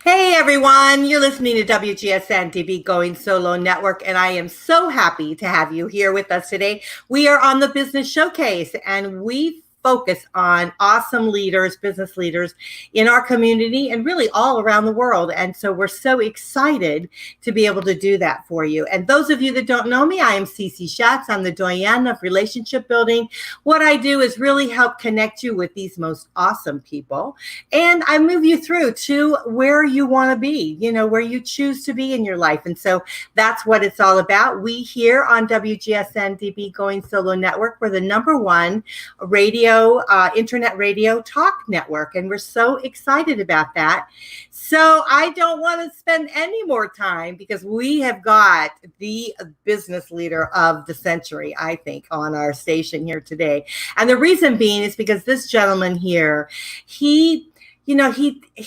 Hey everyone, you're listening to WGSN-DB Going Solo Network, and I am so happy to have you here with us today. We are on the Business Showcase, and we focus on awesome leaders, business leaders in our community and really all around the world. And so we're so excited to be able to do that for you. And those of you that don't know me, I am Cece Shatz. I'm the Doyenne of relationship building. What I do is really help connect you with these most awesome people. And I move you through to where you want to be, where you choose to be in your life. And so that's what it's all about. We here on WGSN-DB Going Solo Network, we're the #1 internet radio talk network, and we're so excited about that. So I don't want to spend any more time because we have got the business leader of the century, I think, on our station here today. And the reason being is because this gentleman here, he embodies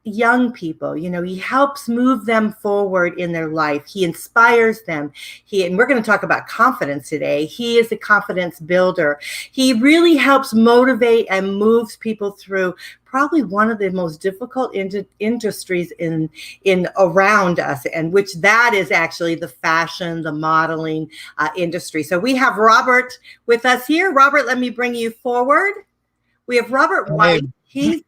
young people. He helps move them forward in their life. He inspires them. And we're going to talk about confidence today. He is a confidence builder. He really helps motivate and moves people through probably one of the most difficult industries in around us, and which that is actually the fashion, the modeling industry. So we have Robert with us here. Robert, let me bring you forward. We have Robert White.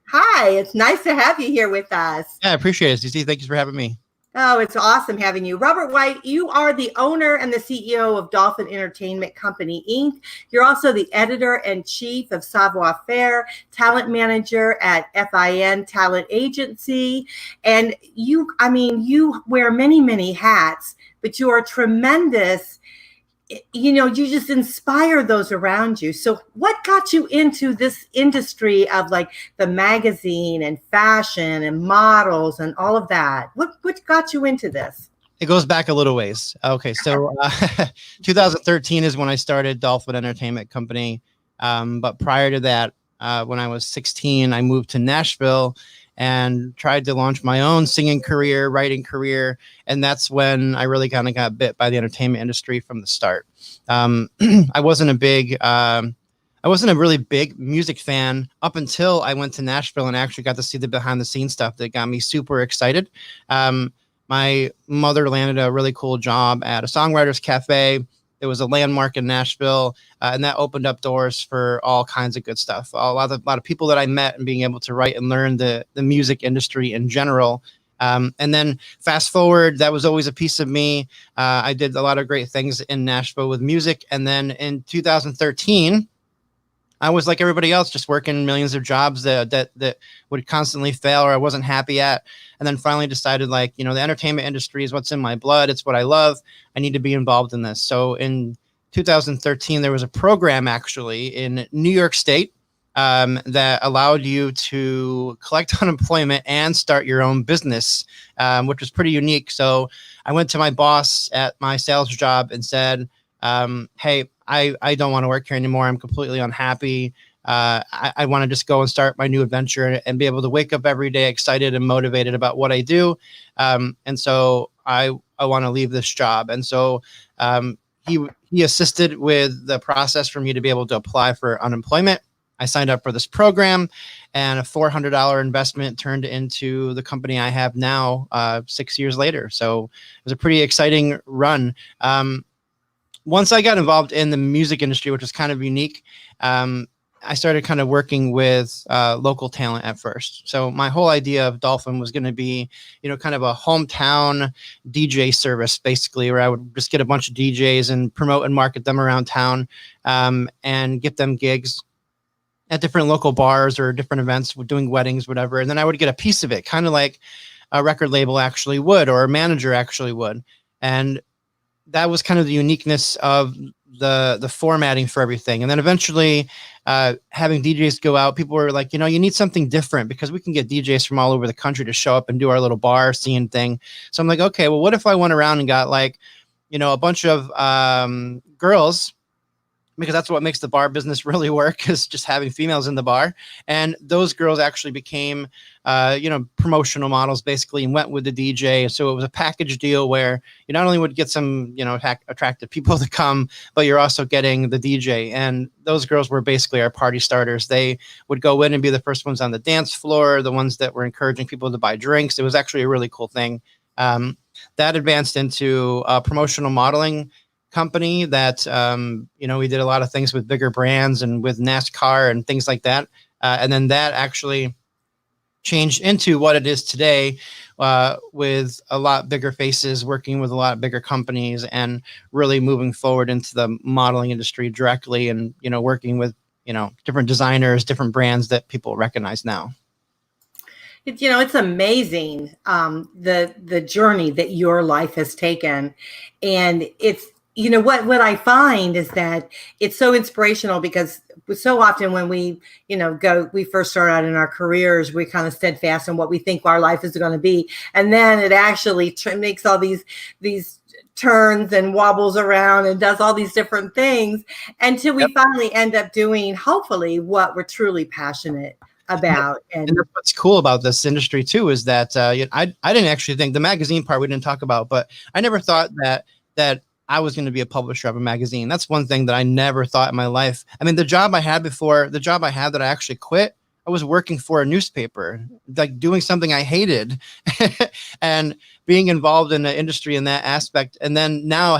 Hi, it's nice to have you here with us. Yeah, I appreciate it, Cece. Thank you for having me. Oh, it's awesome having you. Robert White, you are the owner and the CEO of Dolphin Entertainment Company Inc. You're also the editor-in-chief of Savoir Faire, talent manager at FIN Talent Agency. And you wear many, many hats, but you are tremendous. You just inspire those around you. So what got you into this industry of like the magazine and fashion and models and all of that? What got you into this? It goes back a little ways. Okay, so 2013 is when I started Dolphin Entertainment Company. But prior to that, when I was 16, I moved to Nashville and tried to launch my own singing career, writing career. And that's when I really kind of got bit by the entertainment industry from the start. I wasn't a really big music fan up until I went to Nashville and actually got to see the behind the scenes stuff that got me super excited. My mother landed a really cool job at a songwriters cafe. It was a landmark in Nashville, and that opened up doors for all kinds of good stuff. A lot of people that I met and being able to write and learn the music industry in general. And then fast forward, that was always a piece of me. I did a lot of great things in Nashville with music. And then in 2013, I was like everybody else, just working millions of jobs that would constantly fail or I wasn't happy at. And then finally decided the entertainment industry is what's in my blood. It's what I love. I need to be involved in this. So in 2013, there was a program actually in New York State that allowed you to collect unemployment and start your own business, which was pretty unique. So I went to my boss at my sales job and said, hey, I don't want to work here anymore. I'm completely unhappy. I want to just go and start my new adventure and be able to wake up every day excited and motivated about what I do. And so I want to leave this job. And so he assisted with the process for me to be able to apply for unemployment. I signed up for this program, and a $400 investment turned into the company I have now 6 years later. So it was a pretty exciting run. Once I got involved in the music industry, which was kind of unique, I started kind of working with local talent at first. So my whole idea of Dolphin was going to be, kind of a hometown DJ service, basically, where I would just get a bunch of DJs and promote and market them around town and get them gigs at different local bars or different events, doing weddings, whatever. And then I would get a piece of it, kind of like a record label actually would, or a manager actually would. And that was kind of the uniqueness of the formatting for everything. And then eventually having DJs go out, people were like, you need something different because we can get DJs from all over the country to show up and do our little bar scene thing. So I'm like, okay, well, what if I went around and got a bunch of girls because that's what makes the bar business really work, is just having females in the bar. And those girls actually became, promotional models basically, and went with the DJ. So it was a package deal where you not only would get some, attractive people to come, but you're also getting the DJ. And those girls were basically our party starters. They would go in and be the first ones on the dance floor, the ones that were encouraging people to buy drinks. It was actually a really cool thing. That advanced into promotional modeling company that we did a lot of things with bigger brands and with NASCAR and things like that, and then that actually changed into what it is today, with a lot bigger faces, working with a lot bigger companies, and really moving forward into the modeling industry directly, and working with different designers, different brands that people recognize now. It's amazing, the journey that your life has taken, and it's what I find is that it's so inspirational, because so often when we first start out in our careers, we kind of steadfast in what we think our life is going to be, and then it actually makes all these turns and wobbles around and does all these different things until we finally end up doing, hopefully, what we're truly passionate about. And that's what's cool about this industry too, is that I didn't actually think, the magazine part we didn't talk about, but I never thought that I was going to be a publisher of a magazine. That's one thing that I never thought in my life. I mean, the job I had that I actually quit, I was working for a newspaper, like doing something I hated, and being involved in the industry in that aspect. And then now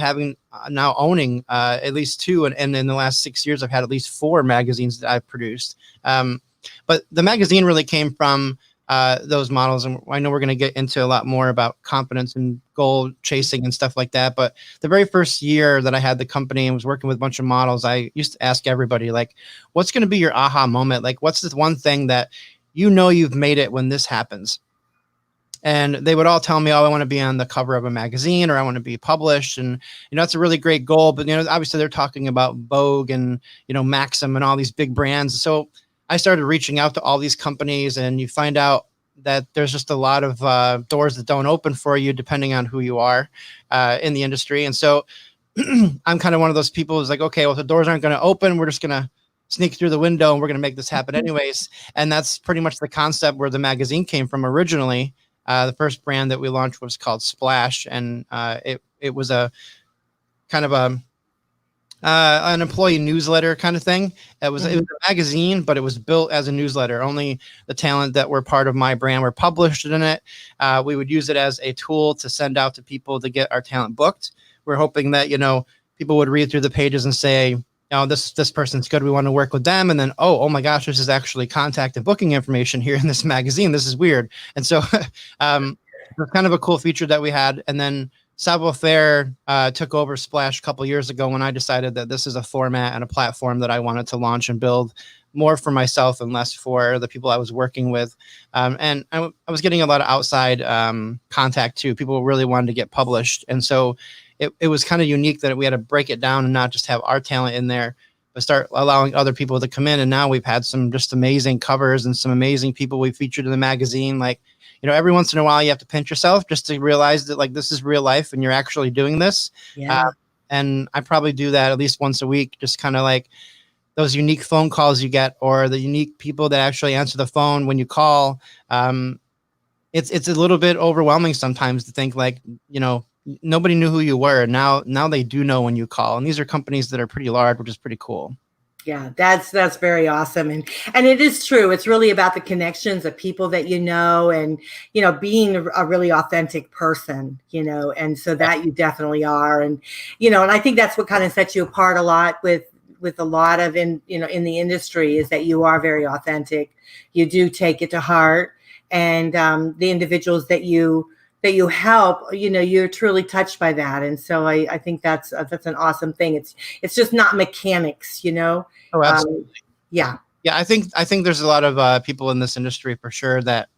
owning at least two, and in the last 6 years, I've had at least 4 magazines that I've produced. But the magazine really came from those models. And I know we're going to get into a lot more about confidence and goal chasing and stuff like that. But the very first year that I had the company and was working with a bunch of models, I used to ask everybody, like, what's going to be your aha moment? Like, what's this one thing that you've made it when this happens? And they would all tell me, oh, I want to be on the cover of a magazine, or I want to be published. And, it's a really great goal. But, obviously they're talking about Vogue and, Maxim and all these big brands. So I started reaching out to all these companies, and you find out that there's just a lot of doors that don't open for you depending on who you are in the industry. And so I'm kind of one of those people who's like, okay, well, if the doors aren't going to open, we're just going to sneak through the window and we're going to make this happen anyways. And that's pretty much the concept where the magazine came from originally. The first brand that we launched was called Splash, and it was a kind of an employee newsletter kind of thing. It was a magazine, but it was built as a newsletter. Only the talent that were part of my brand were published in it. We would use it as a tool to send out to people to get our talent booked. We're hoping that, people would read through the pages and say, oh, this person's good, we want to work with them. And then, oh my gosh, this is actually contact and booking information here in this magazine. This is weird. And so it's kind of a cool feature that we had. And then Savoir Faire took over Splash a couple years ago when I decided that this is a format and a platform that I wanted to launch and build more for myself and less for the people I was working with. And I was getting a lot of outside contact too. People really wanted to get published. And so it was kind of unique that we had to break it down and not just have our talent in there, but start allowing other people to come in. And now we've had some just amazing covers and some amazing people we featured in the magazine. Like, every once in a while you have to pinch yourself just to realize that, like, this is real life and you're actually doing this. Yeah. And I probably do that at least once a week, just kind of like those unique phone calls you get, or the unique people that actually answer the phone when you call. It's a little bit overwhelming sometimes to think, like, nobody knew who you were. Now they do know when you call. And these are companies that are pretty large, which is pretty cool. Yeah, that's very awesome. And it is true. It's really about the connections of people that and, being a really authentic person, and so that you definitely are. And, and I think that's what kind of sets you apart a lot with a lot of in the industry, is that you are very authentic. You do take it to heart, and the individuals that you help, you're truly touched by that. And so I think that's an awesome thing. It's just not mechanics, Oh, absolutely. Yeah. Yeah. I think there's a lot of people in this industry for sure that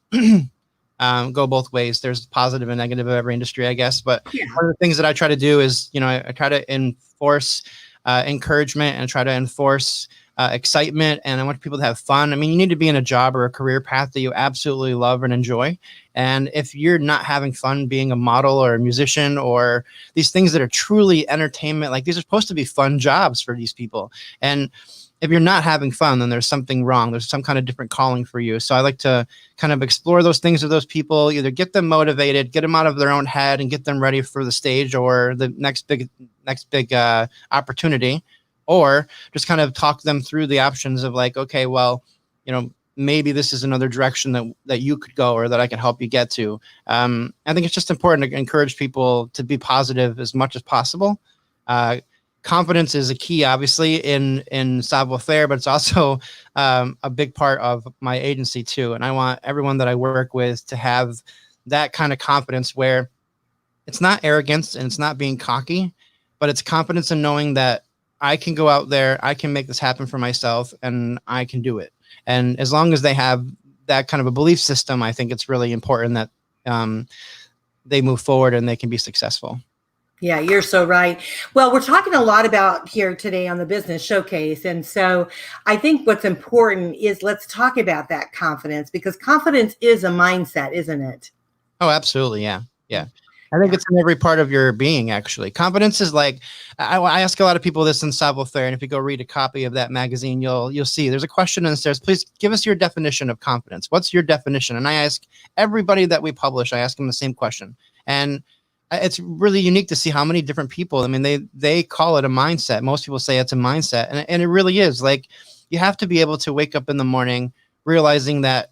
go both ways. There's positive and negative of every industry, I guess. But one of the things that I try to do is, I try to enforce encouragement and try to enforce excitement, and I want people to have fun. I mean, you need to be in a job or a career path that you absolutely love and enjoy. And if you're not having fun being a model or a musician or these things that are truly entertainment, like these are supposed to be fun jobs for these people. And if you're not having fun, then there's something wrong. There's some kind of different calling for you. So I like to kind of explore those things with those people, either get them motivated, get them out of their own head and get them ready for the stage or the next big opportunity, or just kind of talk them through the options of like, okay, well, you know, maybe this is another direction that you could go or that I can help you get to. I think it's just important to encourage people to be positive as much as possible. Confidence is a key, obviously, in Savoir Faire, but it's also a big part of my agency too. And I want everyone that I work with to have that kind of confidence where it's not arrogance and it's not being cocky, but it's confidence in knowing that I can go out there, I can make this happen for myself, and I can do it. And as long as they have that kind of a belief system, I think it's really important that they move forward and they can be successful. Yeah, you're so right. Well, we're talking a lot about here today on the Business Showcase. And so I think what's important is let's talk about that confidence, because confidence is a mindset, isn't it? Oh, absolutely. Yeah. Yeah. I think it's in every part of your being, actually. Confidence is like, I ask a lot of people this in Savoir Faire, and if you go read a copy of that magazine, you'll see there's a question and it says, please give us your definition of confidence. What's your definition? And I ask everybody that we publish, I ask them the same question. And it's really unique to see how many different people, I mean, they call it a mindset. Most people say it's a mindset. And it really is. Like, you have to be able to wake up in the morning realizing that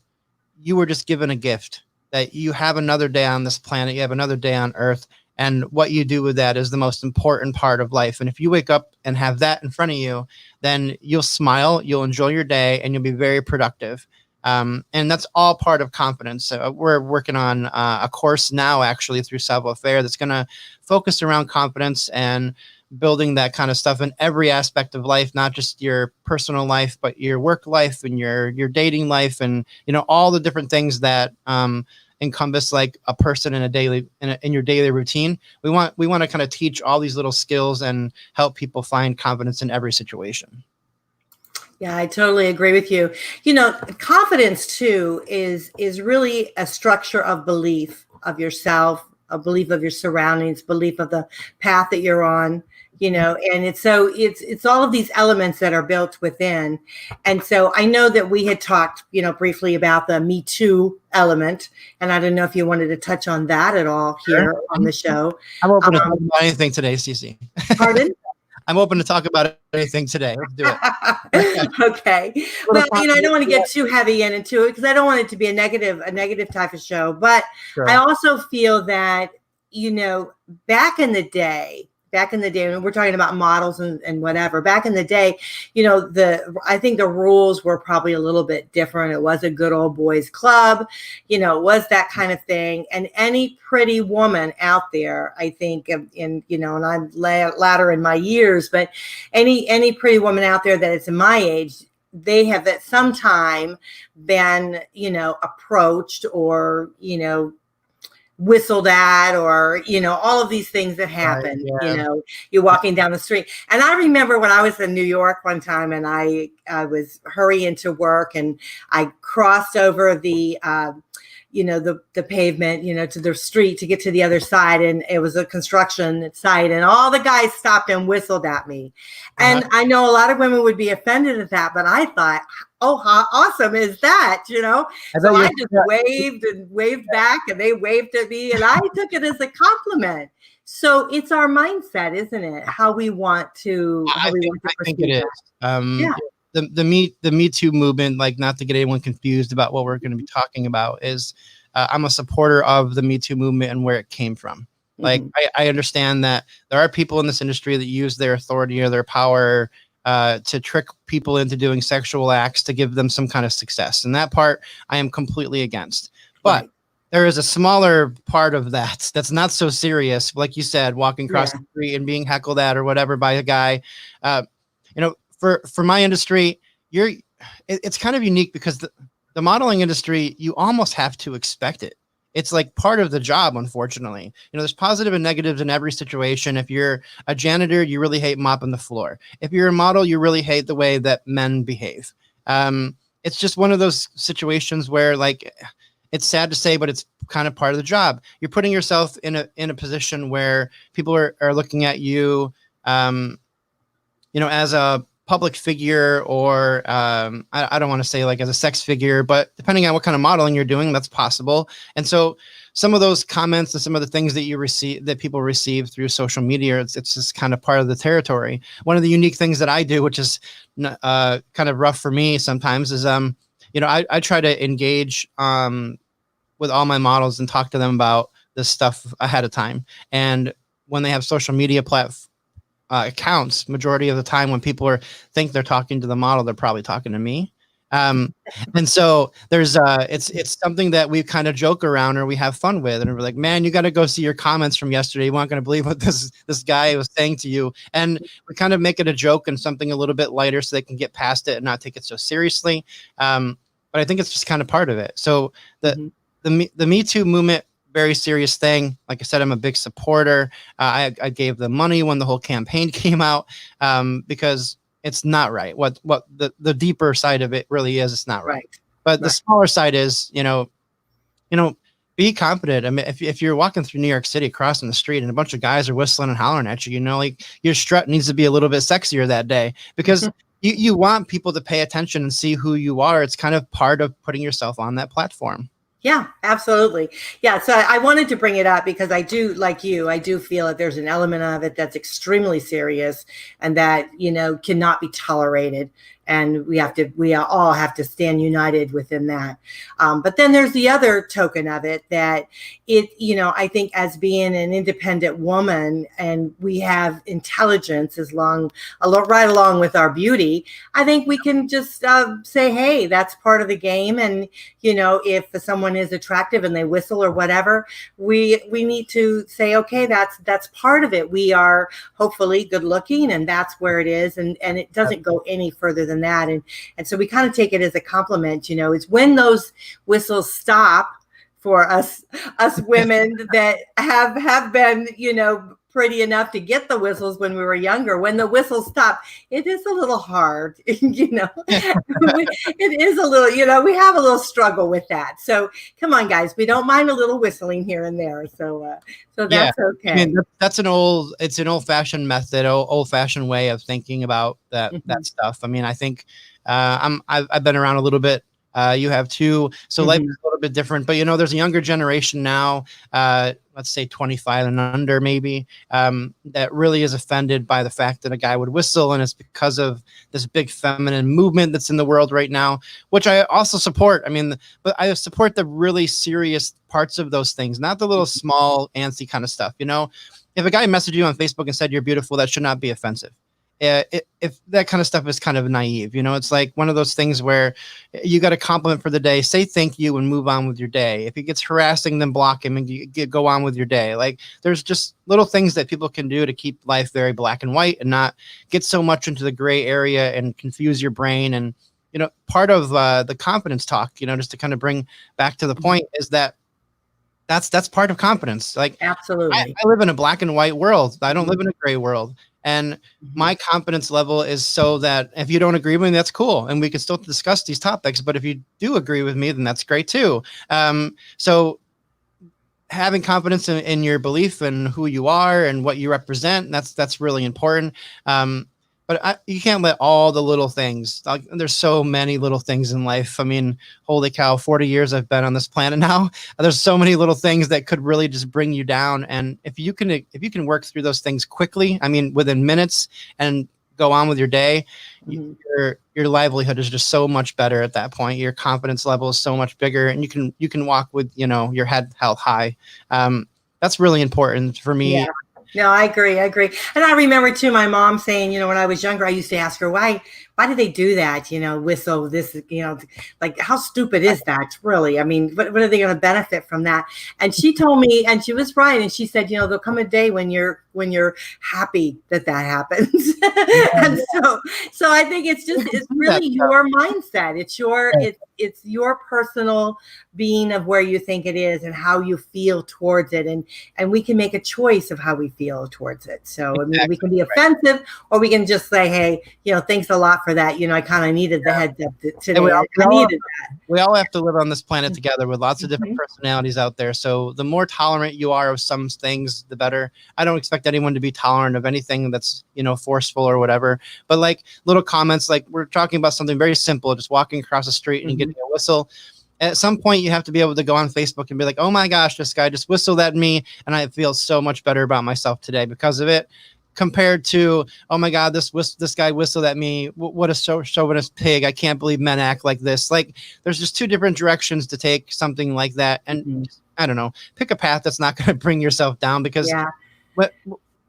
you were just given a gift, that you have another day on this planet, you have another day on Earth, and what you do with that is the most important part of life. And if you wake up and have that in front of you, then you'll smile, you'll enjoy your day, and you'll be very productive. And that's all part of confidence. We're working on a course now, actually, through Savoir Faire that's going to focus around confidence and building that kind of stuff in every aspect of life, not just your personal life, but your work life and your dating life, and all the different things that encompass like a person in your daily routine. We want to kind of teach all these little skills and help people find confidence in every situation. Yeah, I totally agree with you. Confidence too is really a structure of belief of yourself, a belief of your surroundings, belief of the path that you're on, and it's all of these elements that are built within. And so I know that we had talked, briefly about the Me Too element, and I don't know if you wanted to touch on that at all here on the show. I'm open to talk about anything today, Cece. Pardon? I'm open to talk about anything today. Let's do it. Okay. Well, I don't want to get too heavy into it because I don't want it to be a negative type of show. But sure. I also feel that, back in the day, when we're talking about models and whatever, back in the day, I think the rules were probably a little bit different. It was a good old boys club, it was that kind of thing. And any pretty woman out there, I think, and I'm latter in my years, but any pretty woman out there that is in my age, they have at some time been, approached or, whistled at, or all of these things that happen. Right, yeah. You're walking down the street, and I remember when I was in New York one time, and I was hurrying to work, and I crossed over the the pavement, to the street to get to the other side, and it was a construction site, and all the guys stopped and whistled at me. And I know a lot of women would be offended at that, but I thought, oh, how awesome is that? So I just waved back, and they waved at me, and I took it as a compliment. So it's our mindset, isn't it? How we want to. I think it is. Yeah. The Me Too movement, like, not to get anyone confused about what we're going to be talking about, is I'm a supporter of the Me Too movement and where it came from. Like, I understand that there are people in this industry that use their authority or their power to trick people into doing sexual acts to give them some kind of success. And that part I am completely against. But there is a smaller part of that's not so serious. Like you said, walking across the street and being heckled at or whatever by a guy. For my industry, it's kind of unique because the modeling industry, you almost have to expect it. it's like part of the job, unfortunately. You know, there's positive and negatives in every situation. If you're a janitor, you really hate mopping the floor. If you're a model, you really hate the way that men behave. It's just one of those situations where, like, it's sad to say, but it's kind of part of the job. You're putting yourself in a position where people are looking at you, you know, as a public figure, or I don't want to say like as a sex figure, but depending on what kind of modeling you're doing, that's possible. And so some of those comments and some of the things that you receive, that people receive through social media, it's just kind of part of the territory. One of the unique things that I do, which is kind of rough for me sometimes, is you know, I try to engage with all my models and talk to them about this stuff ahead of time. And when they have social media accounts, majority of the time when people think they're talking to the model, they're probably talking to me. And so there's it's something that we kind of joke around or we have fun with, and we're like, man, you got to go see your comments from yesterday. You weren't going to believe what this guy was saying to you. And we kind of make it a joke and something a little bit lighter so they can get past it and not take it so seriously. But I think it's just kind of part of it. So the Me Too movement, very serious thing. Like I said, I'm a big supporter. I gave them money when the whole campaign came out, because it's not right. What the deeper side of it really is, it's not right. But the smaller side is, you know, be confident. I mean, if you're walking through New York City, crossing the street, and a bunch of guys are whistling and hollering at you, you know, like your strut needs to be a little bit sexier that day, because you want people to pay attention and see who you are. It's kind of part of putting yourself on that platform. Yeah, absolutely. Yeah. So I wanted to bring it up because I do, like you, I do feel that there's an element of it that's extremely serious and that, you know, cannot be tolerated. And we all have to stand united within that. But then there's the other token of it that you know, I think as being an independent woman and we have intelligence right along with our beauty, I think we can just say, hey, that's part of the game. And, you know, if someone is attractive and they whistle or whatever, we need to say, okay, that's part of it. We are hopefully good looking and that's where it is. And it doesn't go any further than that. And so we kind of take it as a compliment, you know. It's when those whistles stop for us women that have been, you know, pretty enough to get the whistles when we were younger. When the whistles stop, it is a little hard, you know. It is a little, you know, we have a little struggle with that. So come on, guys, we don't mind a little whistling here and there. So that's okay. I mean, it's an old-fashioned method, old-fashioned way of thinking about that stuff. I mean, I think I've been around a little bit. You have too. So life is a little bit different, but you know, there's a younger generation now, let's say 25 and under maybe, that really is offended by the fact that a guy would whistle. And it's because of this big feminine movement that's in the world right now, which I also support. I mean, but I support the really serious parts of those things, not the little small antsy kind of stuff. You know, if a guy messaged you on Facebook and said you're beautiful, that should not be offensive. If that kind of stuff is kind of naive, you know, it's like one of those things where you got a compliment for the day, say thank you and move on with your day. If he gets harassing, then block him and go on with your day. Like there's just little things that people can do to keep life very black and white and not get so much into the gray area and confuse your brain. And, you know, part of the confidence talk, you know, just to kind of bring back to the point is that that's part of confidence. Like absolutely. I live in a black and white world. I don't live in a gray world. And my confidence level is so that if you don't agree with me, that's cool. And we can still discuss these topics. But if you do agree with me, then that's great too. So having confidence in your belief and who you are and what you represent, that's really important. But you can't let all the little things, like, there's so many little things in life. I mean, holy cow, 40 years I've been on this planet now. There's so many little things that could really just bring you down. And if you can work through those things quickly, I mean, within minutes and go on with your day, your livelihood is just so much better at that point. Your confidence level is so much bigger and you can walk with, you know, your head held high. That's really important for me. Yeah. No, I agree. And I remember too, my mom saying, you know, when I was younger, I used to ask her, why why do they do that? Whistle this, like how stupid is that really? I mean, what are they going to benefit from that? And she told me, and she was right. And she said, there'll come a day when you're happy that happens. And so I think it's really your mindset. It's your personal being of where you think it is and how you feel towards it. And we can make a choice of how we feel towards it. So, I mean, we can be offensive or we can just say, hey, thanks a lot for that. I kind of needed the heads up today. I needed that. We all have to live on this planet together with lots of different personalities out there. So the more tolerant you are of some things, the better. I don't expect anyone to be tolerant of anything that's, forceful or whatever. But like little comments, like we're talking about something very simple, just walking across the street and getting a whistle. At some point, you have to be able to go on Facebook and be like, oh my gosh, this guy just whistled at me. And I feel so much better about myself today because of it. Compared to, oh my God, this guy whistled at me. What a chauvinist pig. I can't believe men act like this. Like there's just two different directions to take something like that. And I don't know, pick a path that's not going to bring yourself down because what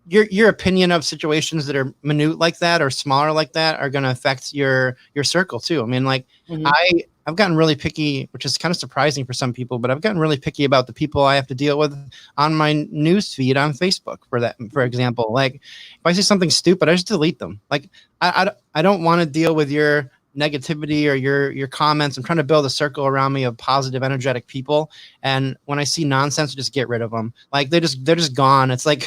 your opinion of situations that are minute like that or smaller like that are going to affect your circle too. I mean, like I've gotten really picky, which is kind of surprising for some people, but I've gotten really picky about the people I have to deal with on my news feed on Facebook for example. Like if I see something stupid, I just delete them. Like I don't want to deal with your negativity or your comments. I'm trying to build a circle around me of positive, energetic people. And when I see nonsense, I just get rid of them. Like they're just gone. It's like,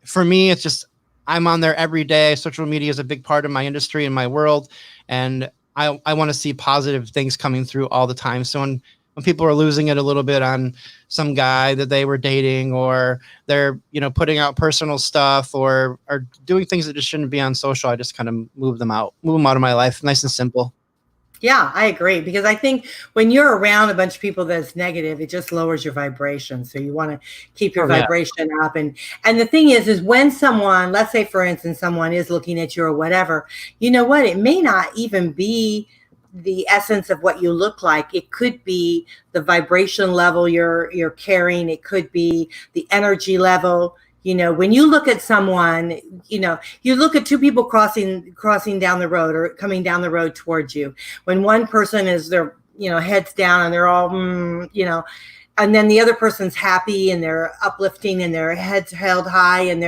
for me, it's just, I'm on there every day. Social media is a big part of my industry and my world. And I want to see positive things coming through all the time. So when people are losing it a little bit on some guy that they were dating, or they're, putting out personal stuff or doing things that just shouldn't be on social, I just kind of move them out of my life. Nice and simple. Yeah, I agree, because I think when you're around a bunch of people that's negative, it just lowers your vibration. So you want to keep your vibration up. And the thing is when someone, let's say for instance, someone is looking at you or whatever, you know what, it may not even be the essence of what you look like. It could be the vibration level you're carrying. It could be the energy level. When you look at someone, you look at two people crossing down the road or coming down the road towards you. When one person is their, heads down and they're all, and then the other person's happy and they're uplifting and their heads held high and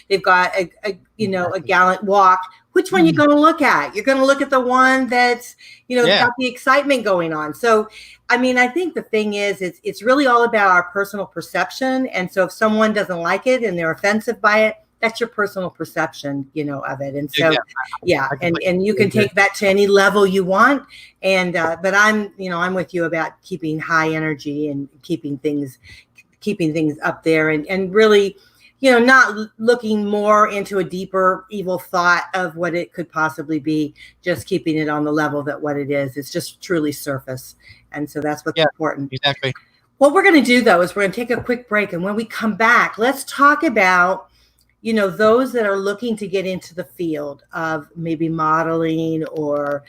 they've got a gallant walk. Which one you going to look at? You're going to look at the one that's, got the excitement going on. So, I mean, I think the thing is, it's really all about our personal perception. And so if someone doesn't like it and they're offensive by it, that's your personal perception, of it. And so, and you can take that to any level you want. And, but I'm with you about keeping high energy and keeping things up there and really, not looking more into a deeper evil thought of what it could possibly be, just keeping it on the level that what it is. It's just truly surface. And so that's what's important. Exactly. What we're going to do, though, is we're going to take a quick break. And when we come back, let's talk about, those that are looking to get into the field of maybe modeling or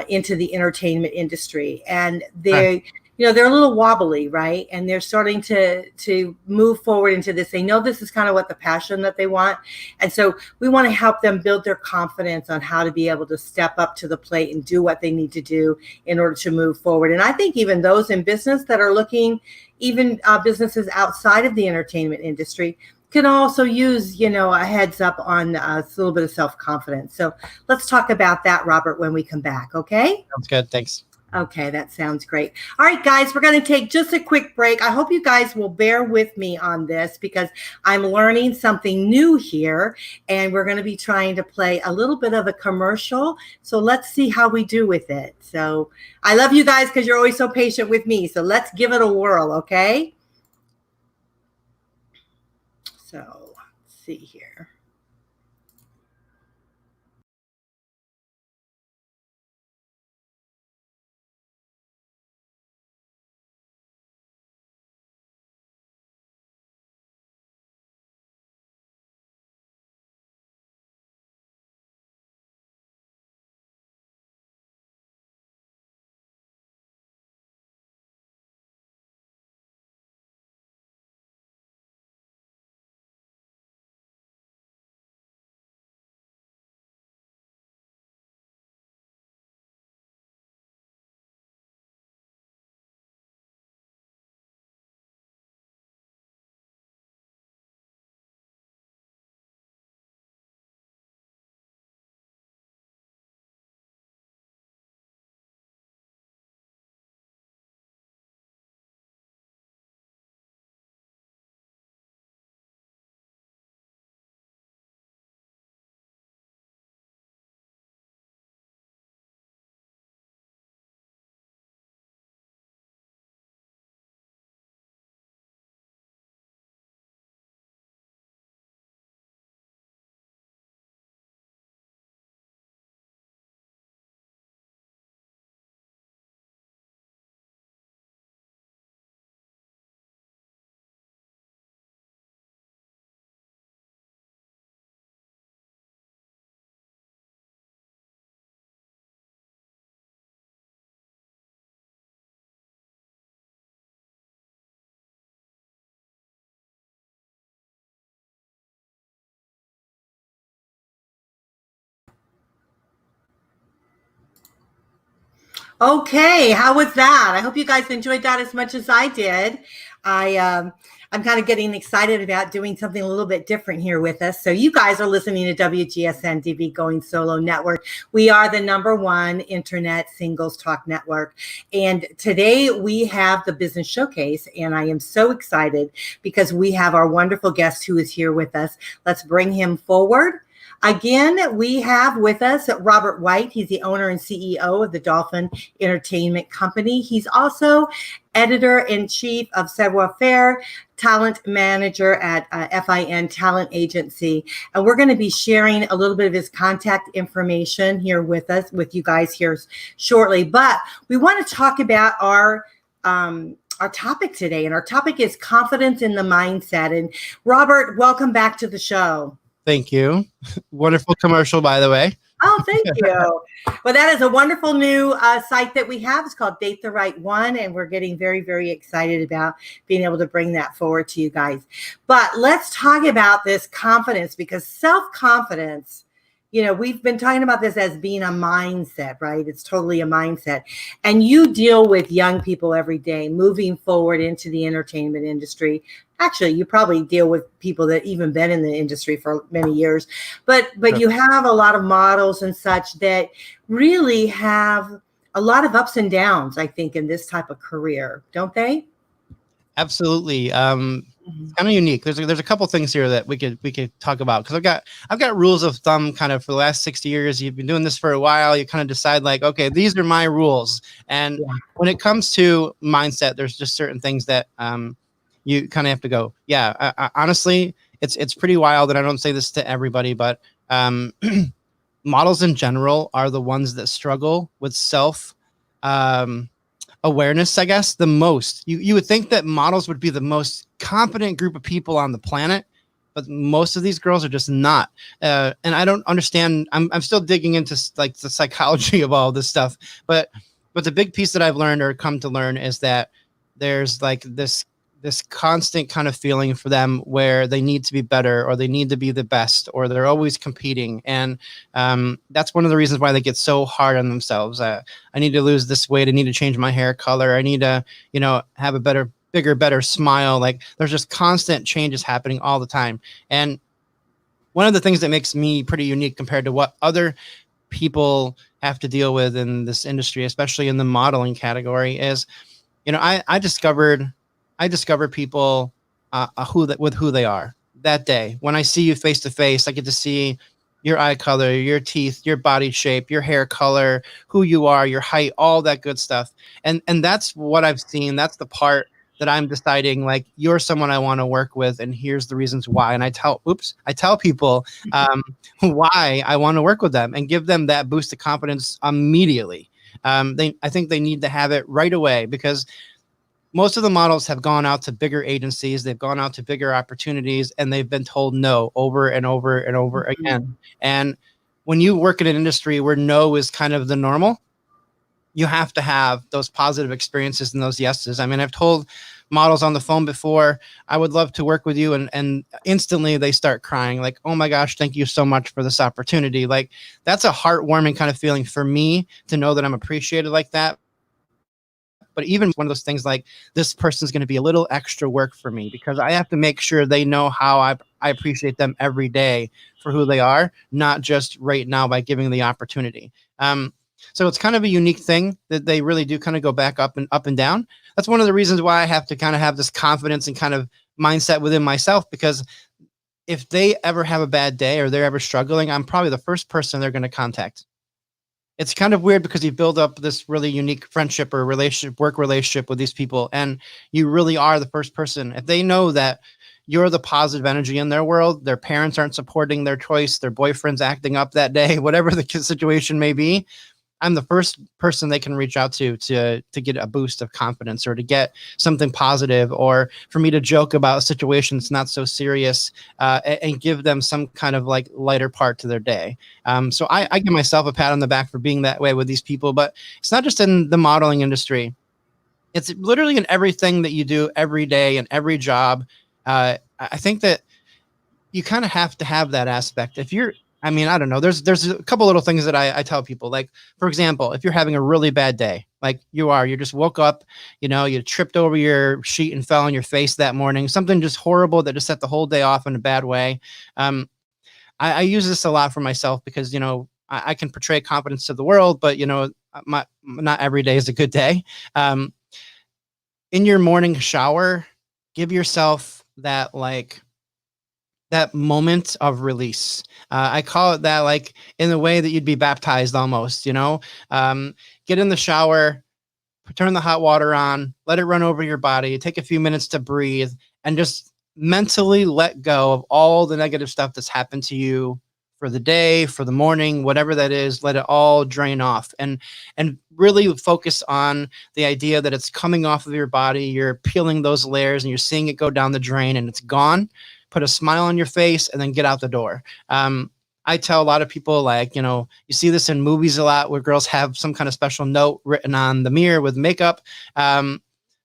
into the entertainment industry. And they're a little wobbly, right? And they're starting to move forward into this. They know this is kind of what the passion that they want. And so we want to help them build their confidence on how to be able to step up to the plate and do what they need to do in order to move forward. And I think even those in business that are looking, even businesses outside of the entertainment industry, can also use, a heads up on a little bit of self-confidence. So let's talk about that, Robert, when we come back. Okay? Sounds good. Thanks. Okay, that sounds great. All right, guys, we're going to take just a quick break. I hope you guys will bear with me on this because I'm learning something new here, and we're going to be trying to play a little bit of a commercial. So let's see how we do with it. So I love you guys because you're always so patient with me. So let's give it a whirl, okay? So let's see here. Okay, how was that? I hope you guys enjoyed that as much as I did. I'm kind of getting excited about doing something a little bit different here with us. So you guys are listening to WGSN-DB Going Solo Network. We are the #1 internet singles talk network. And today we have the business showcase, and I am so excited because we have our wonderful guest who is here with us. Let's bring him forward. Again, we have with us Robert White. He's the owner and CEO of the Dolphin Entertainment Company. He's also editor-in-chief of Savoir Faire, talent manager at FIN Talent Agency. And we're going to be sharing a little bit of his contact information here with us, with you guys here shortly. But we want to talk about our topic today. And our topic is confidence in the mindset. And Robert, welcome back to the show. Thank you. Wonderful commercial, by the way. Oh, thank you. Well, that is a wonderful new site that we have. It's called Date the Right One, and we're getting very, very excited about being able to bring that forward to you guys. But let's talk about this confidence, because self-confidence, you know, we've been talking about this as being a mindset, right? It's totally a mindset. And you deal with young people every day moving forward into the entertainment industry. Actually, you probably deal with people that even been in the industry for many years, but you have a lot of models and such that really have a lot of ups and downs, I think, in this type of career, don't they? Absolutely. It's kind of unique. There's a couple things here that we could talk about, because I've got rules of thumb kind of for the last 60 years. You've been doing this for a while. You kind of decide like, okay, these are my rules. And when it comes to mindset, there's just certain things that you kind of have to go. Yeah, honestly, it's pretty wild. And I don't say this to everybody, but models in general are the ones that struggle with self awareness, I guess, the most. You would think that models would be the most confident group of people on the planet, but most of these girls are just not. And I don't understand. I'm still digging into like the psychology of all this stuff. But the big piece that I've learned or come to learn is that there's like this constant kind of feeling for them where they need to be better, or they need to be the best, or they're always competing. And that's one of the reasons why they get so hard on themselves. I need to lose this weight. I need to change my hair color. I need to, have a bigger, better smile. Like there's just constant changes happening all the time. And one of the things that makes me pretty unique compared to what other people have to deal with in this industry, especially in the modeling category, is, I discovered people with who they are that day. When I see you face to face, I get to see your eye color, your teeth, your body shape, your hair color, who you are, your height, all that good stuff. And that's what I've seen. That's the part that I'm deciding, like, you're someone I want to work with, and here's the reasons why. And I tell people why I want to work with them and give them that boost of confidence immediately. I think they need to have it right away, because most of the models have gone out to bigger agencies. They've gone out to bigger opportunities, and they've been told no over and over and over again. And when you work in an industry where no is kind of the normal, you have to have those positive experiences and those yeses. I mean, I've told models on the phone before, I would love to work with you. And instantly they start crying like, oh my gosh, thank you so much for this opportunity. Like, that's a heartwarming kind of feeling for me to know that I'm appreciated like that. But even one of those things like, this person's going to be a little extra work for me, because I have to make sure they know how I appreciate them every day for who they are, not just right now by giving the opportunity. So it's kind of a unique thing that they really do kind of go back up and down. That's one of the reasons why I have to kind of have this confidence and kind of mindset within myself, because if they ever have a bad day or they're ever struggling, I'm probably the first person they're going to contact. It's kind of weird because you build up this really unique friendship or work relationship with these people, and you really are the first person. If they know that you're the positive energy in their world, their parents aren't supporting their choice, their boyfriend's acting up that day, whatever the situation may be, I'm the first person they can reach out to get a boost of confidence, or to get something positive, or for me to joke about a situation that's not so serious, and give them some kind of like lighter part to their day. So I give myself a pat on the back for being that way with these people. But it's not just in the modeling industry. It's literally in everything that you do every day and every job. I think that you kind of have to have that aspect. If you're I mean, I don't know. There's a couple little things that I tell people. Like, for example, if you're having a really bad day, like you just woke up, you tripped over your sheet and fell on your face that morning, something just horrible that just set the whole day off in a bad way. I use this a lot for myself because, I can portray confidence to the world, but, not every day is a good day. In your morning shower, give yourself that moment of release. I call it that, like in the way that you'd be baptized almost, get in the shower, turn the hot water on, let it run over your body, take a few minutes to breathe, and just mentally let go of all the negative stuff that's happened to you for the day, for the morning, whatever that is. Let it all drain off and really focus on the idea that it's coming off of your body. You're peeling those layers and you're seeing it go down the drain and it's gone. Put a smile on your face and then get out the door. I tell a lot of people, you see this in movies a lot where girls have some kind of special note written on the mirror with makeup.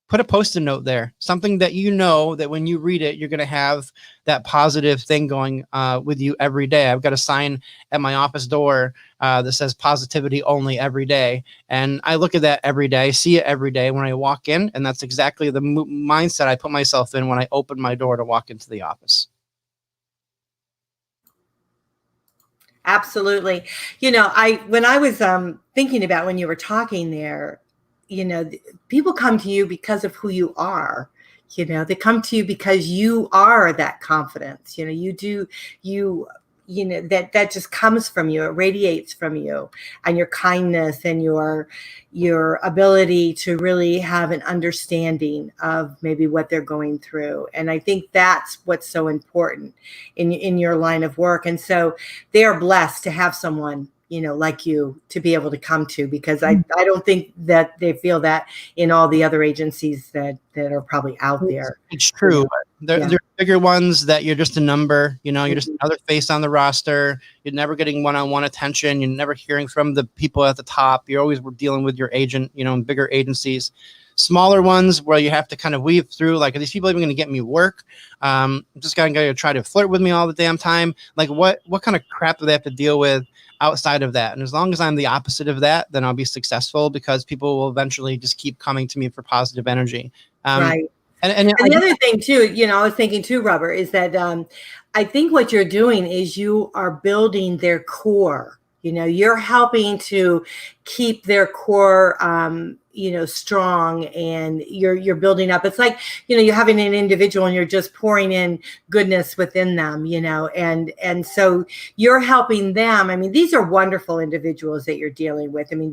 Put a Post-it note there, something that that when you read it, you're going to have that positive thing going with you every day. I've got a sign at my office door that says positivity only every day. And I look at that every day, see it every day when I walk in. And that's exactly the mindset I put myself in when I open my door to walk into the office. Absolutely. When I was thinking about when you were talking there, people come to you because of who you are. They come to you because you are that confidence. That just comes from you. It radiates from you, and your kindness and your ability to really have an understanding of maybe what they're going through. And I think that's what's so important in your line of work. And so they are blessed to have someone like you to be able to come to, because I don't think that they feel that in all the other agencies that are probably out there. It's true. There are bigger ones that you're just a number, you're just another face on the roster. You're never getting one-on-one attention. You're never hearing from the people at the top. You're always dealing with your agent, in bigger agencies. Smaller ones where you have to kind of weave through, like, are these people even going to get me work? Just going to try to flirt with me all the damn time. Like, what kind of crap do they have to deal with outside of that? And as long as I'm the opposite of that, then I'll be successful, because people will eventually just keep coming to me for positive energy. Right. And the other thing too, I was thinking too, Robert, is that I think what you're doing is you are building their core. You're helping to keep their core, strong, and you're building up. It's like, you're having an individual and you're just pouring in goodness within them, and so you're helping them. I mean, these are wonderful individuals that you're dealing with. I mean,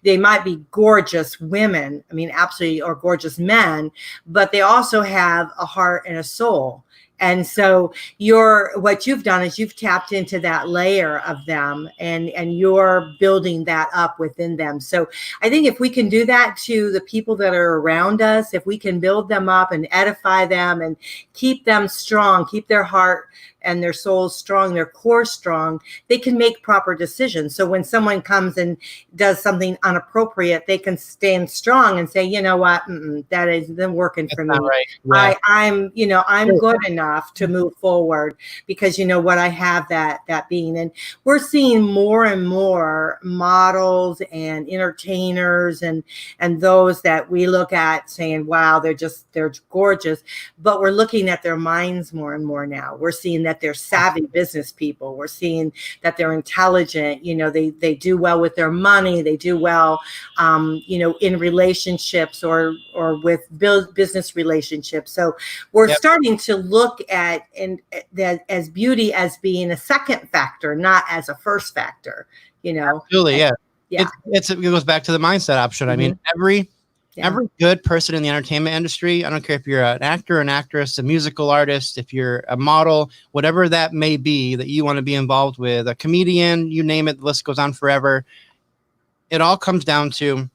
they might be gorgeous women, absolutely, or gorgeous men, but they also have a heart and a soul. And so what you've done is you've tapped into that layer of them, and you're building that up within them. So I think if we can do that to the people that are around us, if we can build them up and edify them and keep them strong, keep their heart and their souls strong, their core strong, they can make proper decisions. So when someone comes and does something inappropriate, they can stand strong and say, you know what, that isn't working for me. Right. I'm good enough to move forward, because what, I have that being. And we're seeing more and more models and entertainers and those that we look at saying, wow, they're gorgeous, but we're looking at their minds more and more now. We're seeing that they're savvy business people. We're seeing that they're intelligent. They do well with their money. They do well, in relationships or with business relationships. So we're starting to look at as beauty as being a second factor, not as a first factor. Absolutely, yeah. It goes back to the mindset option. I mean, every good person in the entertainment industry, I don't care if you're an actor, an actress, a musical artist, if you're a model, whatever that may be that you want to be involved with, a comedian, you name it, the list goes on forever. It all comes down to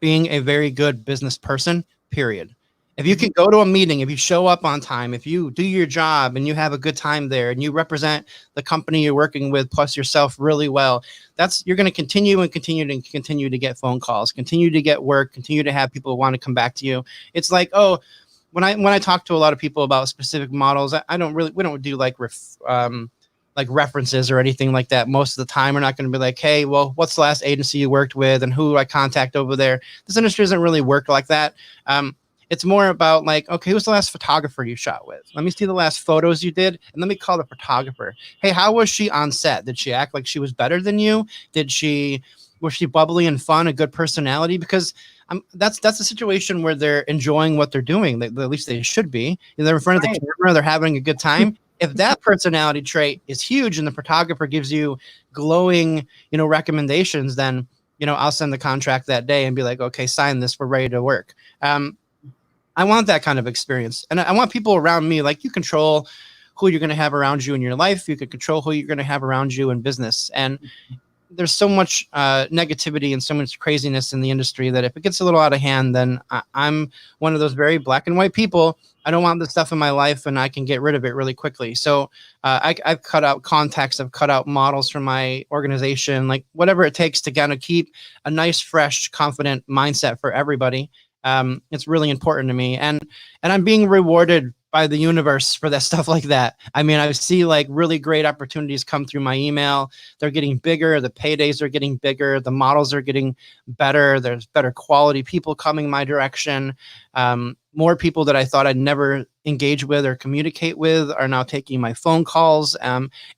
being a very good business person, period. If you can go to a meeting, if you show up on time, if you do your job and you have a good time there and you represent the company you're working with plus yourself really well, you're going to continue to get phone calls, continue to get work, continue to have people who want to come back to you. It's like, when I talk to a lot of people about specific models, we don't do like like references or anything like that. Most of the time, we're not going to be like, hey, well, what's the last agency you worked with and who do I contact over there? This industry doesn't really work like that. It's more about like, okay, who's the last photographer you shot with? Let me see the last photos you did, and let me call the photographer. Hey, how was she on set? Did she act like she was better than you? Was she bubbly and fun, a good personality? Because that's a situation where they're enjoying what they're doing. At least they should be. They're in front of the camera. They're having a good time. If that personality trait is huge and the photographer gives you glowing, recommendations, then, I'll send the contract that day and be like, okay, sign this. We're ready to work. I want that kind of experience. And I want people around me, like, you control who you're going to have around you in your life. You can control who you're going to have around you in business. And there's so much negativity and so much craziness in the industry that if it gets a little out of hand, then I'm one of those very black and white people. I don't want this stuff in my life, and I can get rid of it really quickly. So I've cut out contacts. I've cut out models from my organization, like whatever it takes to kind of keep a nice, fresh, confident mindset for everybody. It's really important to me, and I'm being rewarded by the universe for that stuff like that. I mean, I see like really great opportunities come through my email. They're getting bigger. The paydays are getting bigger. The models are getting better. There's better quality people coming my direction. More people that I thought I'd never engage with or communicate with are now taking my phone calls.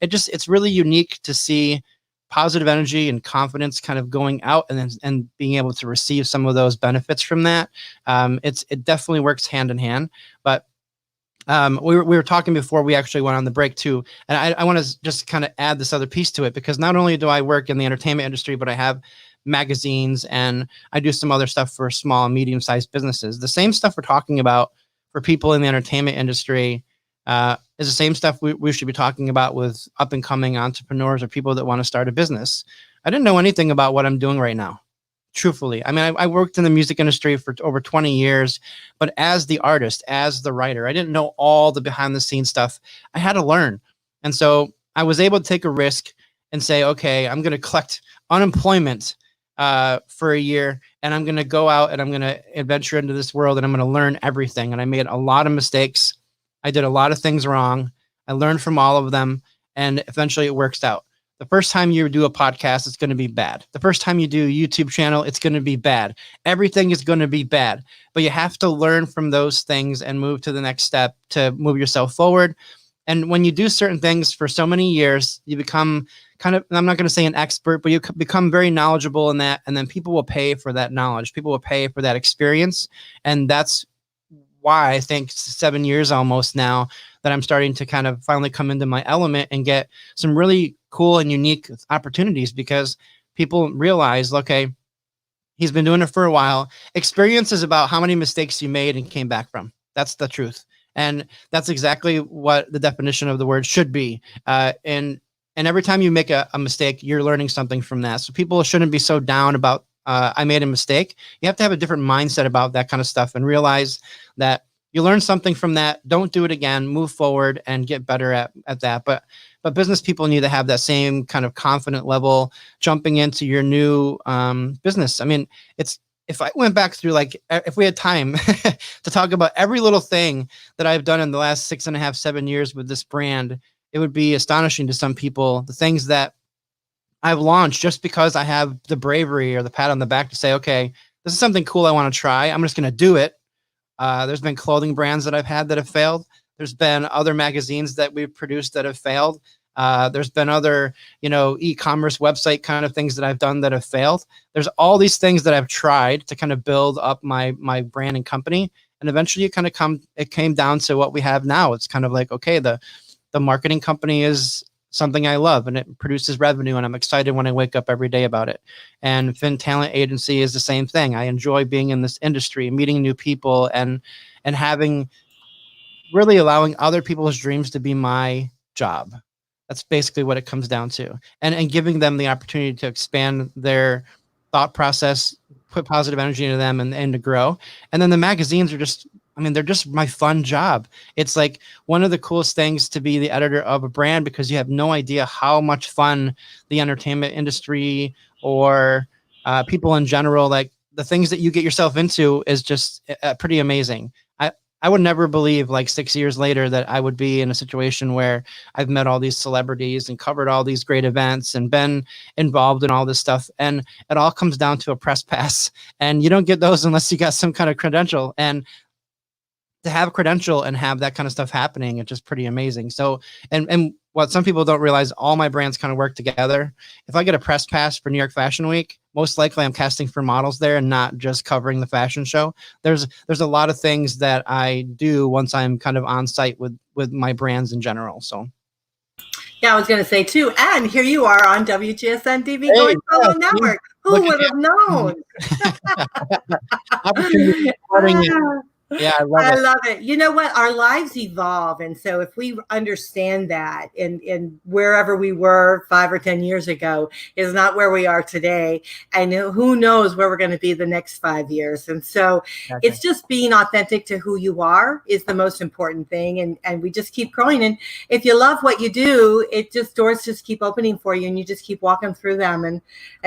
It's really unique to see positive energy and confidence kind of going out and being able to receive some of those benefits from that. It definitely works hand in hand, but we were talking before we actually went on the break too. And I want to just kind of add this other piece to it, because not only do I work in the entertainment industry, but I have magazines and I do some other stuff for small and medium-sized businesses. The same stuff we're talking about for people in the entertainment industry is the same stuff we should be talking about with up and coming entrepreneurs or people that want to start a business. I didn't know anything about what I'm doing right now. Truthfully. I mean, I worked in the music industry for over 20 years, but as the artist, as the writer, I didn't know all the behind the scenes stuff. I had to learn. And so I was able to take a risk and say, okay, I'm going to collect unemployment for a year, and I'm going to go out and I'm going to adventure into this world, and I'm going to learn everything. And I made a lot of mistakes. I did a lot of things wrong. I learned from all of them, and eventually it works out. The first time you do a podcast, it's going to be bad. The first time you do a YouTube channel, it's going to be bad. Everything is going to be bad, but you have to learn from those things and move to the next step to move yourself forward. And when you do certain things for so many years, you become kind of, I'm not going to say an expert, but you become very knowledgeable in that. And then people will pay for that knowledge. People will pay for that experience. And that's why I think 7 years almost now that I'm starting to kind of finally come into my element and get some really cool and unique opportunities, because people realize, okay, he's been doing it for a while. Experience is about how many mistakes you made and came back from. That's the truth. And that's exactly what the definition of the word should be. And every time you make a mistake, you're learning something from that. So people shouldn't be so down about, I made a mistake. You have to have a different mindset about that kind of stuff and realize that you learn something from that. Don't do it again, move forward and get better at that. But business people need to have that same kind of confident level jumping into your new business. I mean, if I went back through, like, if we had time to talk about every little thing that I've done in the last 6.5, 7 years with this brand, it would be astonishing to some people, the things that I've launched just because I have the bravery or the pat on the back to say, okay, this is something cool I want to try. I'm just going to do it. There's been clothing brands that I've had that have failed. There's been other magazines that we've produced that have failed. There's been other, e-commerce website kind of things that I've done that have failed. There's all these things that I've tried to kind of build up my brand and company. And eventually it came down to what we have now. It's kind of like, okay, the marketing company is something I love and it produces revenue, and I'm excited when I wake up every day about it. And Fin Talent Agency is the same thing. I enjoy being in this industry, meeting new people, and having really allowing other people's dreams to be my job. That's basically what it comes down to. And giving them the opportunity to expand their thought process, put positive energy into them and to grow. And then the magazines are just, they're just my fun job. It's like one of the coolest things to be the editor of a brand, because you have no idea how much fun the entertainment industry or people in general, like the things that you get yourself into is just pretty amazing. I would never believe like 6 years later that I would be in a situation where I've met all these celebrities and covered all these great events and been involved in all this stuff. And it all comes down to a press pass. And you don't get those unless you got some kind of credential. And to have a credential and have that kind of stuff happening, it's just pretty amazing. So, and what some people don't realize, all my brands kind of work together. If I get a press pass for New York Fashion Week, most likely I'm casting for models there and not just covering the fashion show. There's a lot of things that I do once I'm kind of on site with my brands in general. So yeah, I was going to say too, and here you are on WGSN-DB Going Solo Network. Who would have known? Yeah, I love it. You know what? Our lives evolve. And so if we understand that in wherever we were 5 or 10 years ago is not where we are today. And who knows where we're going to be the next 5 years. And so it's just being authentic to who you are is the most important thing. And we just keep growing. And if you love what you do, doors just keep opening for you and you just keep walking through them and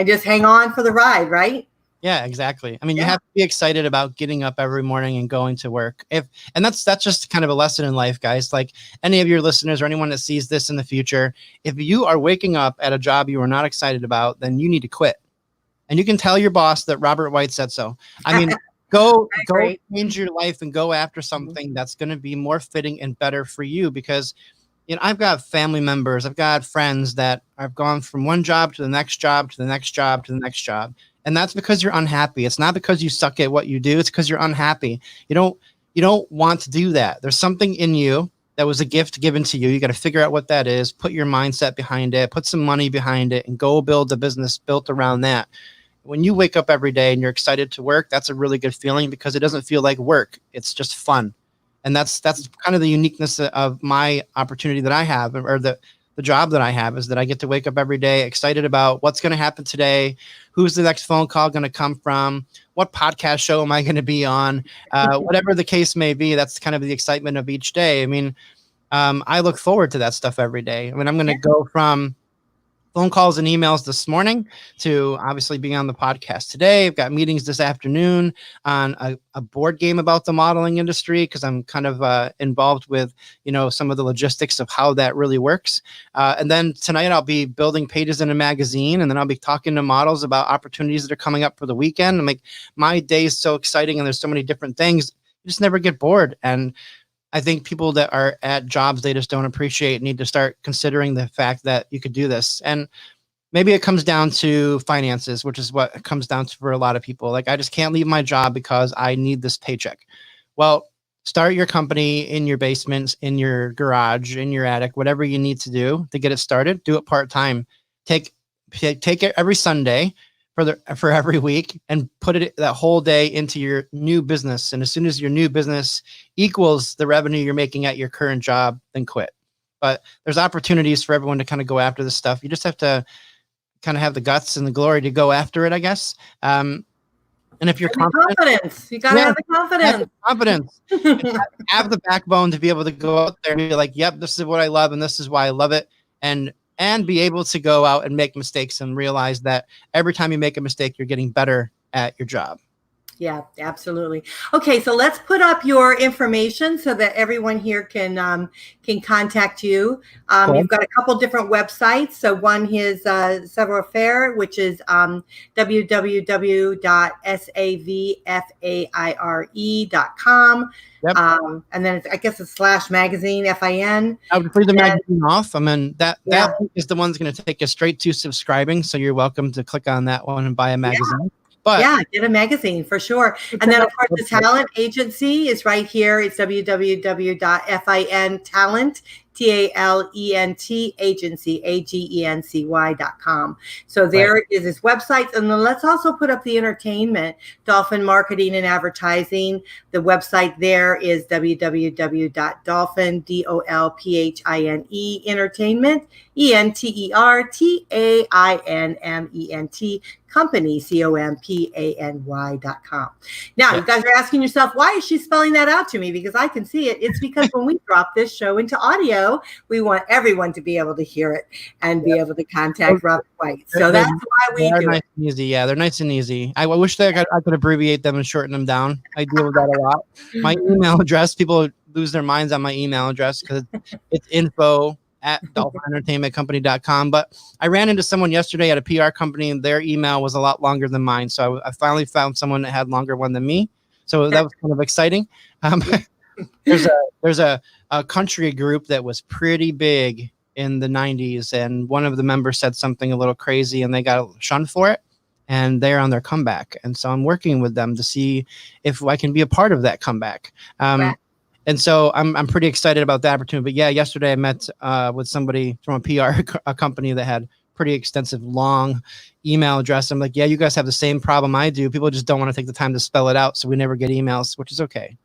just hang on for the ride, right? Yeah, exactly. I mean, you have to be excited about getting up every morning and going to work. And that's just kind of a lesson in life, guys. Like any of your listeners or anyone that sees this in the future, if you are waking up at a job you are not excited about, then you need to quit. And you can tell your boss that Robert White said so. I mean, go change your life and go after something that's going to be more fitting and better for you, because I've got family members, I've got friends that have gone from one job to the next job to the next job to the next job. And that's because you're unhappy. It's not because you suck at what you do. It's because you're unhappy. You don't want to do that. There's something in you that was a gift given to you. You got to figure out what that is, put your mindset behind it, put some money behind it, and go build a business built around that. When you wake up every day and you're excited to work, that's a really good feeling because it doesn't feel like work. It's just fun. And that's kind of the uniqueness of my opportunity that I have, or the job that I have, is that I get to wake up every day excited about what's going to happen today. Who's the next phone call going to come from? What podcast show am I going to be on? Whatever the case may be, that's kind of the excitement of each day. I mean, I look forward to that stuff every day. I mean, I'm going to go from phone calls and emails this morning to obviously being on the podcast today. I've got meetings this afternoon on a board game about the modeling industry, because I'm kind of involved with, some of the logistics of how that really works. And then tonight I'll be building pages in a magazine, and then I'll be talking to models about opportunities that are coming up for the weekend. I'm like, my day is so exciting and there's so many different things. You just never get bored. And I think people that are at jobs they just don't appreciate need to start considering the fact that you could do this. And maybe it comes down to finances, which is what it comes down to for a lot of people. Like, I just can't leave my job because I need this paycheck. Well, start your company in your basement, in your garage, in your attic, whatever you need to do to get it started. Do it part-time. Take it every Sunday for every week and put it that whole day into your new business. And as soon as your new business equals the revenue you're making at your current job, then quit. But there's opportunities for everyone to kind of go after this stuff. You just have to kind of have the guts and the glory to go after it, I guess. And if you're confident, you got to have the confidence. Have the backbone to be able to go out there and be like, yep, this is what I love and this is why I love it. And be able to go out and make mistakes and realize that every time you make a mistake, you're getting better at your job. Yeah, absolutely. Okay, so let's put up your information so that everyone here can contact you. Cool. You've got a couple different websites. So one is Savoir Faire, which is www.savfaire.com. Yep. And then I guess it's /magazine, FIN. I would leave the magazine off. I mean, that is the one that's going to take you straight to subscribing. So you're welcome to click on that one and buy a magazine. Yeah. But get a magazine for sure. And then, of course, the talent agency is right here. It's www.fintalent, TALENT agency, AGENCY.com. So there is his website. And then let's also put up the entertainment, Dolphin Marketing and Advertising. The website there is www.dolphin, DOLPHINE, entertainment, ENTERTAINMENT, company, COMPANY.com. Now, you guys are asking yourself, why is she spelling that out to me? Because I can see it. It's because when we drop this show into audio, show, we want everyone to be able to hear it and be able to contact Robert White. So that's why we do nice it. and easy. Yeah, they're nice and easy. I wish that I could abbreviate them and shorten them down. I deal with that a lot. My email address, people lose their minds on my email address because it's info@dolphinentertainmentcompany.com. But I ran into someone yesterday at a PR company, and their email was a lot longer than mine. So I finally found someone that had longer one than me. So that was kind of exciting. There's a country group that was pretty big in the 90s, and one of the members said something a little crazy and they got shunned for it, and they're on their comeback. And so I'm working with them to see if I can be a part of that comeback. And so I'm pretty excited about the opportunity. But yeah, yesterday I met with somebody from a PR company that had pretty extensive long email address. I'm like, yeah, you guys have the same problem I do. People just don't want to take the time to spell it out, so we never get emails, which is okay.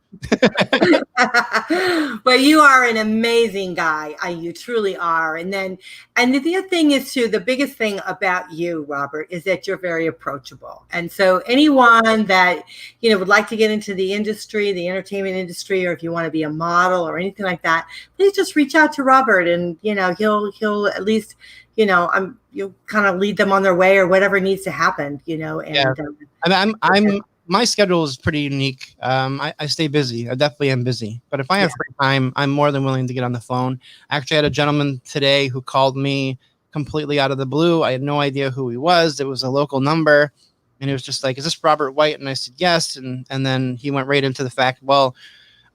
But you are an amazing guy. You truly are. And the other thing is too, the biggest thing about you, Robert, is that you're very approachable. And so anyone that, would like to get into the industry, the entertainment industry, or if you want to be a model or anything like that, please just reach out to Robert, and, he'll at least, you'll kind of lead them on their way or whatever needs to happen, and yeah. My schedule is pretty unique. I stay busy. I definitely am busy. But if I have free time, I'm more than willing to get on the phone. I actually had a gentleman today who called me completely out of the blue. I had no idea who he was. It was a local number. And it was just like, is this Robert White? And I said, yes. And then he went right into the fact, well,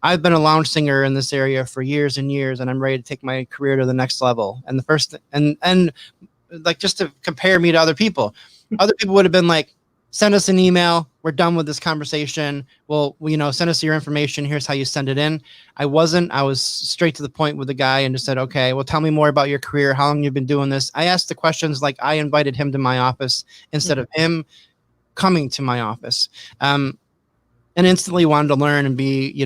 I've been a lounge singer in this area for years and years, and I'm ready to take my career to the next level. And the first, and like, just to compare me to other people would have been like, send us an email. We're done with this conversation. Well, send us your information. Here's how you send it in. I was straight to the point with the guy and just said, okay, well, tell me more about your career. How long you've been doing this? I asked the questions like I invited him to my office instead of him coming to my office. And instantly wanted to learn and be,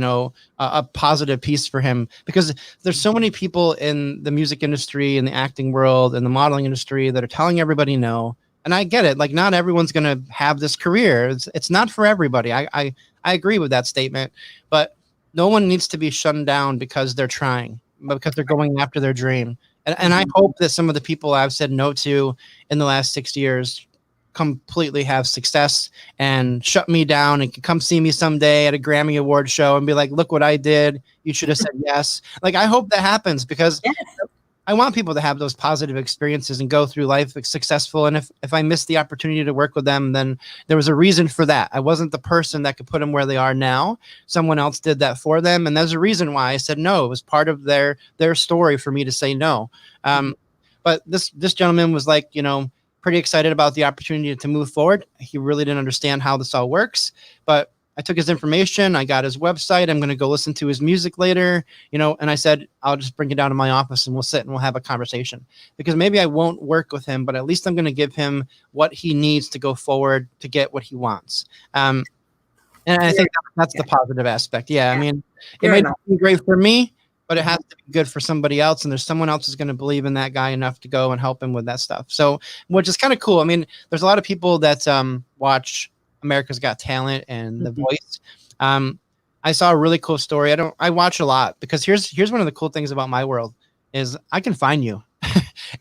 a positive piece for him, because there's so many people in the music industry and the acting world and the modeling industry that are telling everybody no. And I get it. Like, not everyone's going to have this career. It's not for everybody. I agree with that statement, but no one needs to be shunned down because they're trying, but because they're going after their dream. And I hope that some of the people I've said no to in the last 6 years completely have success and shut me down and can come see me someday at a Grammy Award show and be like, look what I did. You should have said yes. Like, I hope that happens, because I want people to have those positive experiences and go through life successful. And if I missed the opportunity to work with them, then there was a reason for that. I wasn't the person that could put them where they are now. Someone else did that for them. And there's a reason why I said no. It was part of their story for me to say no. But this gentleman was like, pretty excited about the opportunity to move forward. He really didn't understand how this all works, but I took his information. I got his website. I'm going to go listen to his music later, and I said, I'll just bring it down to my office and we'll sit and we'll have a conversation, because maybe I won't work with him, but at least I'm going to give him what he needs to go forward to get what he wants. And I think that's the positive aspect. Yeah. I mean, it may not be great for me, but it has to be good for somebody else. And there's someone else who's going to believe in that guy enough to go and help him with that stuff. So, which is kind of cool. I mean, there's a lot of people that watch America's Got Talent and The Voice. I saw a really cool story. I watch a lot, because here's one of the cool things about my world is I can find you.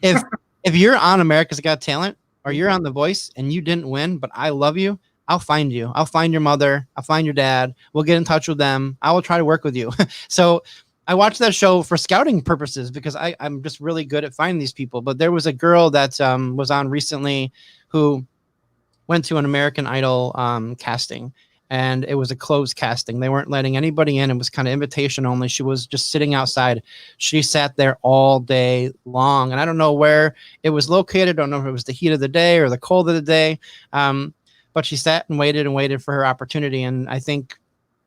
if you're on America's Got Talent or you're on The Voice and you didn't win, but I love you, I'll find you. I'll find your mother. I'll find your dad. We'll get in touch with them. I will try to work with you. So I watched that show for scouting purposes, because I'm just really good at finding these people. But there was a girl that was on recently who went to an American Idol casting, and it was a closed casting. They weren't letting anybody in. It was kind of invitation only. She was just sitting outside. She sat there all day long, and I don't know where it was located. I don't know if it was the heat of the day or the cold of the day, but she sat and waited for her opportunity. And I think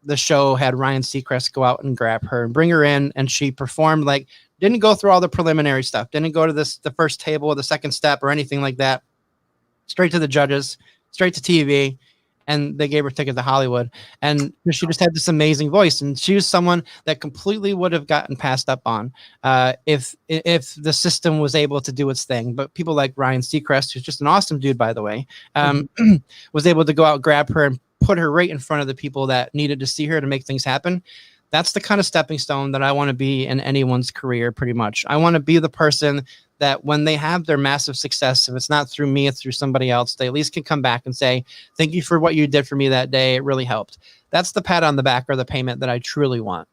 the show had Ryan Seacrest go out and grab her and bring her in, and she performed, like, didn't go through all the preliminary stuff, didn't go to the first table or the second step or anything like that. Straight to the judges, straight to TV, and they gave her ticket to Hollywood. And she just had this amazing voice, and she was someone that completely would have gotten passed up on if the system was able to do its thing. But people like Ryan Seacrest, who's just an awesome dude, by the way, was able to go out, grab her, and put her right in front of the people that needed to see her to make things happen. That's the kind of stepping stone that I want to be in anyone's career, pretty much. I want to be the person that when they have their massive success, if it's not through me, it's through somebody else, they at least can come back and say, thank you for what you did for me that day. It really helped. That's the pat on the back or the payment that I truly want.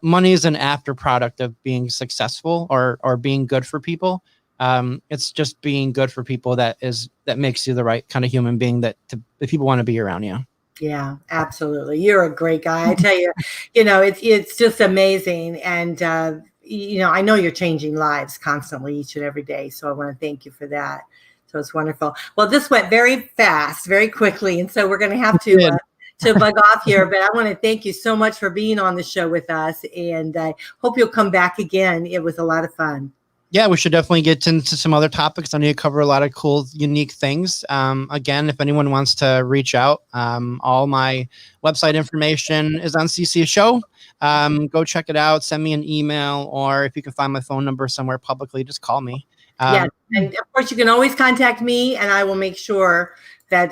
Money is an after product of being successful or being good for people. It's just being good for people that makes you the right kind of human being that people want to be around you. Yeah, absolutely. You're a great guy. I tell you, it's just amazing. And, I know you're changing lives constantly each and every day. So I want to thank you for that. So it's wonderful. Well, this went very fast, very quickly. And so we're going to have to bug off here, but I want to thank you so much for being on the show with us. And I hope you'll come back again. It was a lot of fun. Yeah, we should definitely get into some other topics. I need to cover a lot of cool, unique things. Again, if anyone wants to reach out, all my website information is on Cece's show. Go check it out. Send me an email, or if you can find my phone number somewhere publicly, just call me. Yeah, and of course, you can always contact me, and I will make sure that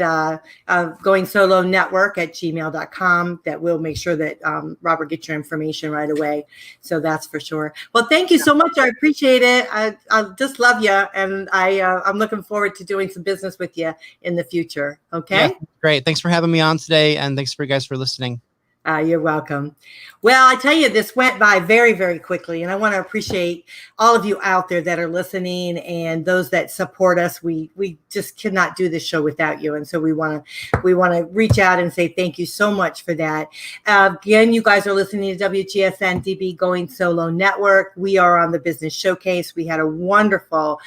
GoingSoloNetwork@gmail.com, that we'll make sure that Robert gets your information right away. So that's for sure. Well, thank you so much. I appreciate it. I just love you, and I'm looking forward to doing some business with you in the future. Okay. Yeah, great. Thanks for having me on today, and thanks for you guys for listening. You're welcome. Well, I tell you, this went by very, very quickly, and I want to appreciate all of you out there that are listening and those that support us. We just cannot do this show without you, and so we want to reach out and say thank you so much for that. Again, you guys are listening to WGSN-DB Going Solo Network. We are on the Business Showcase. We had a wonderful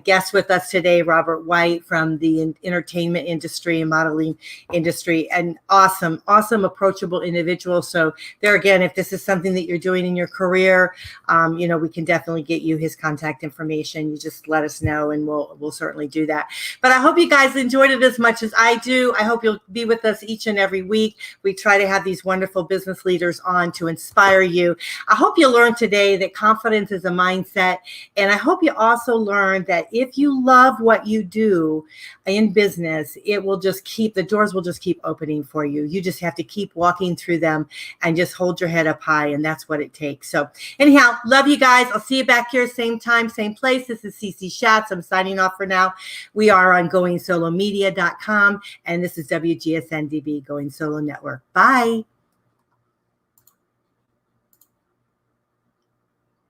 guest with us today, Robert White from the entertainment industry and modeling industry, an awesome, approachable individual. So there again, if this is something that you're doing in your career, we can definitely get you his contact information. You just let us know, and we'll certainly do that. But I hope you guys enjoyed it as much as I do. I hope you'll be with us each and every week. We try to have these wonderful business leaders on to inspire you. I hope you learned today that confidence is a mindset. And I hope you also learned that if you love what you do in business, the doors will just keep opening for you. You just have to keep walking through them and just hold your head up high, and that's what it takes. So anyhow, love you guys. I'll see you back here, same time, same place. This is Cece Shatz. I'm signing off for now. We are on GoingSoloMedia.com, and this is WGSN-DB Going Solo Network. Bye.